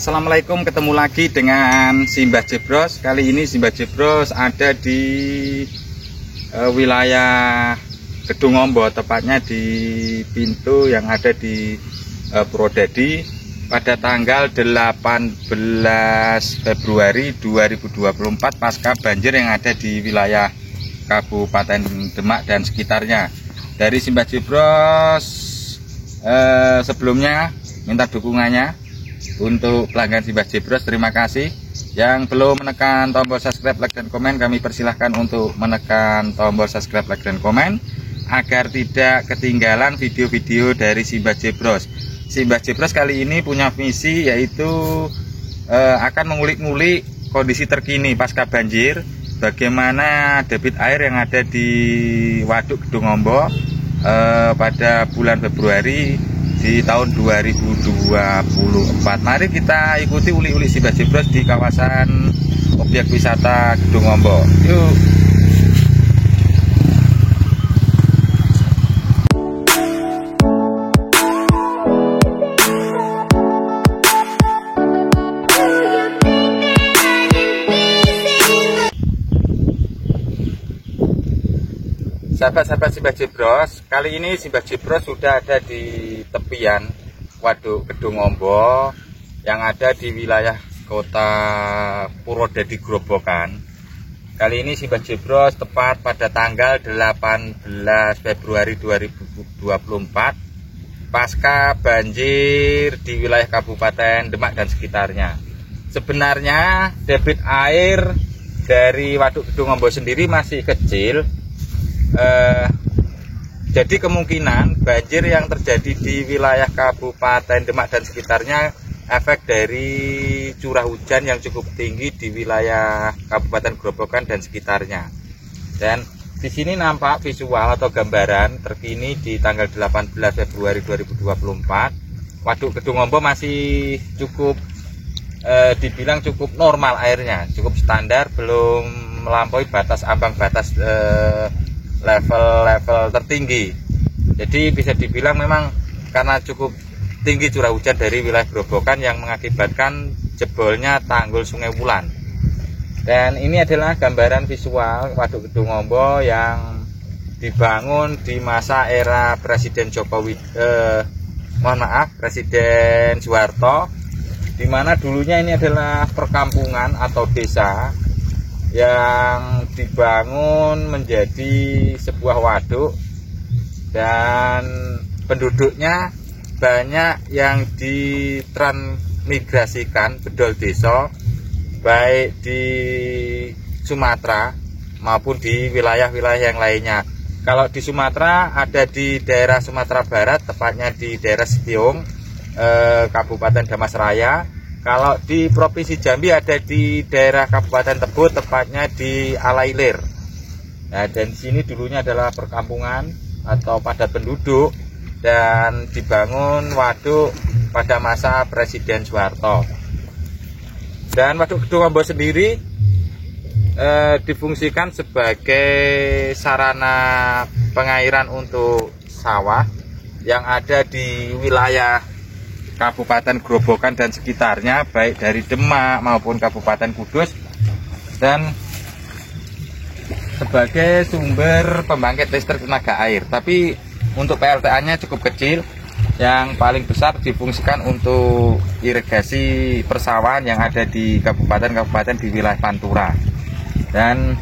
Assalamualaikum, ketemu lagi dengan Simbah Jebros. Kali ini Simbah Jebros ada di wilayah Kedungombo, tepatnya di pintu yang ada di Purwodadi pada tanggal 18 Februari 2024 pasca banjir yang ada di wilayah Kabupaten Demak dan sekitarnya. Dari Simbah Jebros sebelumnya minta dukungannya untuk pelanggan Simbah Jebros. Terima kasih. Yang belum menekan tombol subscribe, like, dan komen, kami persilahkan untuk menekan tombol subscribe, like, dan komen agar tidak ketinggalan video-video dari Simbah Jebros. Simbah Jebros kali ini punya misi, yaitu akan mengulik-ngulik kondisi terkini pasca banjir, bagaimana debit air yang ada di Waduk Kedungombo pada bulan Februari di tahun 2024. Mari kita ikuti uli-uli Simbah Jebros di kawasan objek wisata Kedungombo. Yuk. Sahabat-sahabat Simbah Jebros, kali ini Simbah Jebros sudah ada di tepian Waduk Kedungombo yang ada di wilayah kota Purwodadi Grobogan. Kali ini Simbah Jebros tepat pada tanggal 18 Februari 2024 pasca banjir di wilayah Kabupaten Demak dan sekitarnya. Sebenarnya debit air dari Waduk Kedungombo sendiri masih kecil. Jadi kemungkinan banjir yang terjadi di wilayah Kabupaten Demak dan sekitarnya efek dari curah hujan yang cukup tinggi di wilayah Kabupaten Grobogan dan sekitarnya. Dan di sini nampak visual atau gambaran terkini di tanggal 18 Februari 2024. Waduk Kedungombo masih cukup dibilang cukup normal airnya, cukup standar, belum melampaui batas ambang batas level tertinggi. Jadi bisa dibilang memang karena cukup tinggi curah hujan dari wilayah Grobogan yang mengakibatkan jebolnya tanggul Sungai Wulan. Dan ini adalah gambaran visual Waduk Kedungombo yang dibangun di masa era Presiden Presiden Soeharto, di mana dulunya ini adalah perkampungan atau desa yang dibangun menjadi sebuah waduk, dan penduduknya banyak yang ditransmigrasikan bedol desa, baik di Sumatera maupun di wilayah-wilayah yang lainnya. Kalau di Sumatera ada di daerah Sumatera Barat, tepatnya di daerah Setiung, Kabupaten Damasraya. Kalau di Provinsi Jambi ada di daerah Kabupaten Tebo, tepatnya di Alailir. Nah, dan di sini dulunya adalah perkampungan atau padat penduduk dan dibangun waduk pada masa Presiden Soeharto. Dan Waduk Kedungombo sendiri difungsikan sebagai sarana pengairan untuk sawah yang ada di wilayah Kabupaten Grobogan dan sekitarnya, baik dari Demak maupun Kabupaten Kudus, dan sebagai sumber pembangkit listrik tenaga air. Tapi untuk PLTA-nya cukup kecil, yang paling besar difungsikan untuk irigasi persawahan yang ada di kabupaten-kabupaten di wilayah Pantura. Dan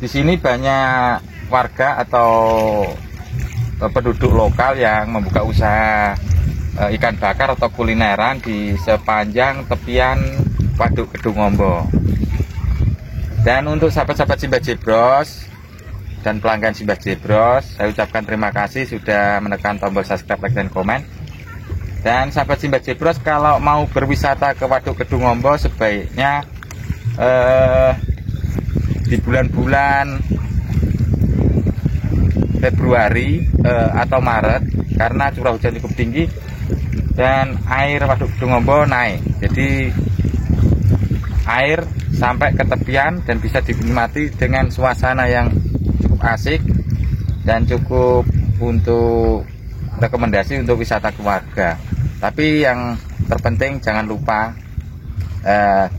di sini banyak warga atau penduduk lokal yang membuka usaha ikan bakar atau kulineran di sepanjang tepian Waduk Kedungombo. Dan untuk sahabat-sahabat Simbah Jebros dan pelanggan Simbah Jebros, saya ucapkan terima kasih sudah menekan tombol subscribe, like, dan komen. Dan sahabat Simbah Jebros, kalau mau berwisata ke Waduk Kedungombo sebaiknya di bulan-bulan Februari atau Maret, karena curah hujan cukup tinggi dan air Waduk Kedungombo naik. Jadi air sampai ke tepian dan bisa dinikmati dengan suasana yang cukup asik dan cukup untuk rekomendasi untuk wisata keluarga. Tapi yang terpenting jangan lupa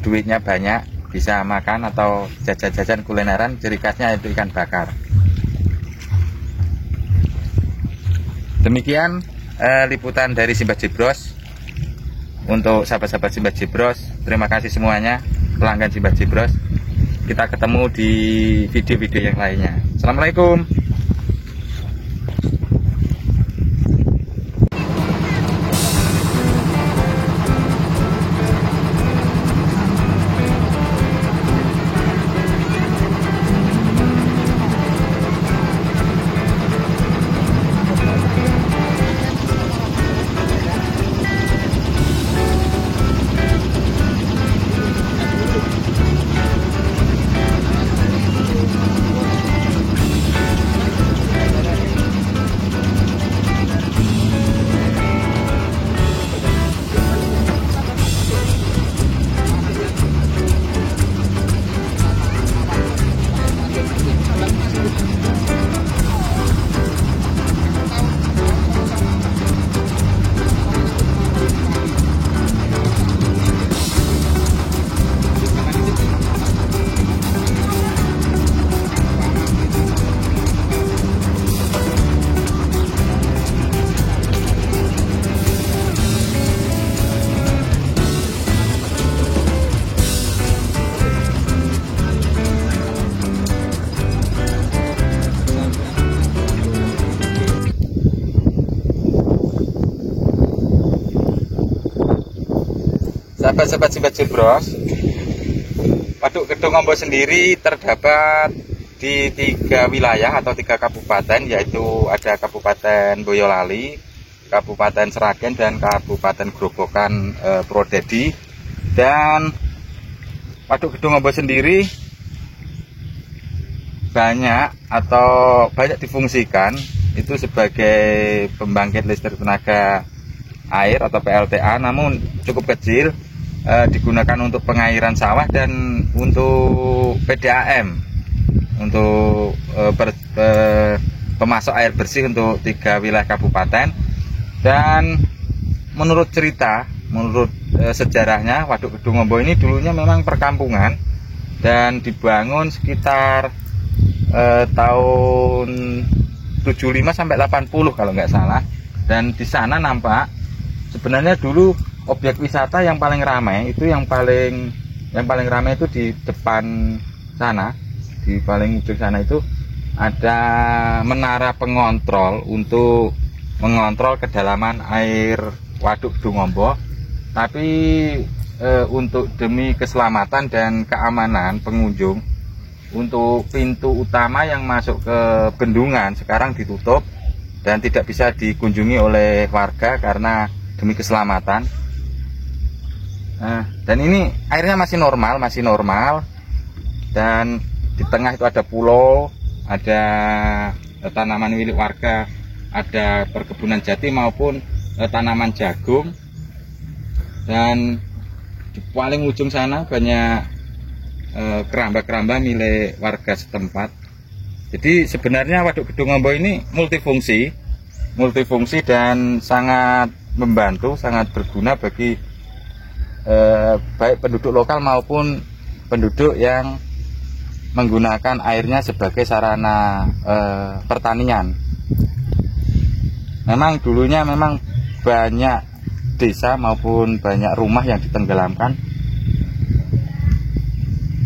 duitnya banyak, bisa makan atau jajan-jajan kulineran, ciri khasnya itu ikan bakar. Demikian liputan dari Simbah Jebros. Untuk sahabat-sahabat Simbah Jebros, terima kasih semuanya pelanggan Simbah Jebros. Kita ketemu di video-video yang lainnya. Assalamualaikum. Sahabat-sahabat Simbah Jebros, Waduk Gedung Ombo sendiri terdapat di 3 wilayah atau 3 kabupaten, yaitu ada Kabupaten Boyolali, Kabupaten Sragen, dan Kabupaten Grobogan Purwodadi. Dan Waduk Gedung Ombo sendiri banyak difungsikan itu sebagai pembangkit listrik tenaga air atau PLTA, namun cukup kecil, digunakan untuk pengairan sawah dan untuk PDAM, untuk pemasok air bersih untuk 3 wilayah kabupaten. Dan menurut sejarahnya, Waduk Gedung Ombo ini dulunya memang perkampungan dan dibangun sekitar tahun 75 sampai 80 kalau nggak salah. Dan di sana nampak sebenarnya dulu objek wisata yang paling ramai itu di depan sana, di paling ujung sana itu ada menara pengontrol untuk mengontrol kedalaman air Waduk Gedung Ombo. Tapi untuk demi keselamatan dan keamanan pengunjung, untuk pintu utama yang masuk ke bendungan sekarang ditutup dan tidak bisa dikunjungi oleh warga karena demi keselamatan. Dan ini airnya masih normal, dan di tengah itu ada pulau, ada tanaman milik warga, ada perkebunan jati maupun tanaman jagung, dan di paling ujung sana banyak keramba-keramba milik warga setempat. Jadi sebenarnya Waduk Gedung Ombo ini multifungsi dan sangat membantu, sangat berguna bagi baik penduduk lokal maupun penduduk yang menggunakan airnya sebagai sarana pertanian. Memang dulunya banyak desa maupun banyak rumah yang ditenggelamkan.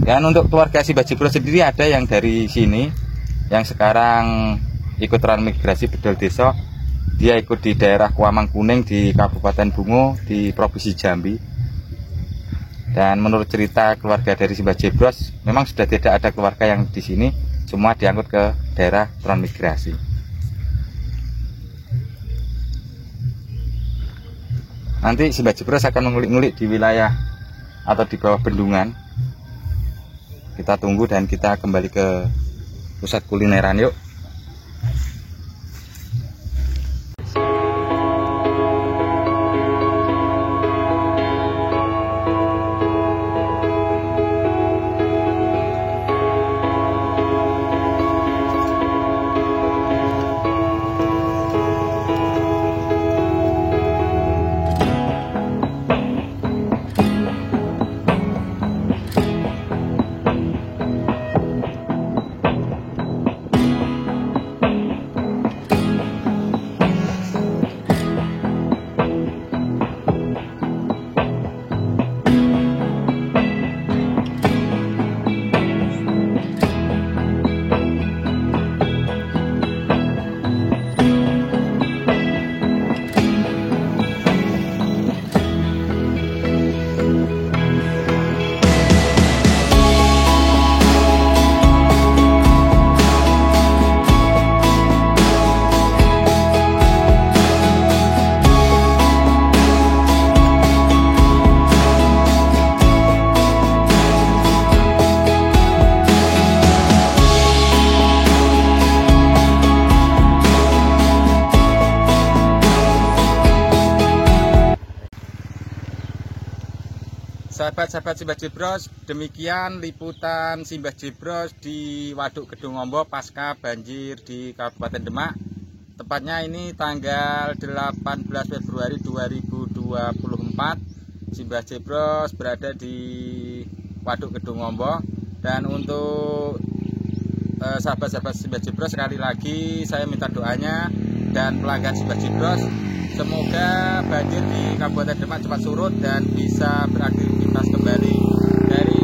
Dan untuk keluarga Simbah Jebros sendiri ada yang dari sini, yang sekarang ikut transmigrasi bedol desa. Dia ikut di daerah Kuamang Kuning di Kabupaten Bungo di Provinsi Jambi. Dan menurut cerita keluarga dari Simbah Jebros, memang sudah tidak ada keluarga yang di sini, semua diangkut ke daerah transmigrasi. Nanti Simbah Jebros akan mengulik-ngulik di wilayah atau di bawah bendungan. Kita tunggu dan kita kembali ke pusat kulineran, yuk. Sahabat-sahabat Simbah Jebros, demikian liputan Simbah Jebros di Waduk Kedungombo pasca banjir di Kabupaten Demak. Tepatnya ini tanggal 18 Februari 2024. Simbah Jebros berada di Waduk Kedungombo. Dan untuk sahabat-sahabat Simbah Jebros, sekali lagi saya minta doanya dan pelanggan Simbah Jebros, semoga banjir di Kabupaten Demak cepat surut dan bisa beraktivitas kembali. Dari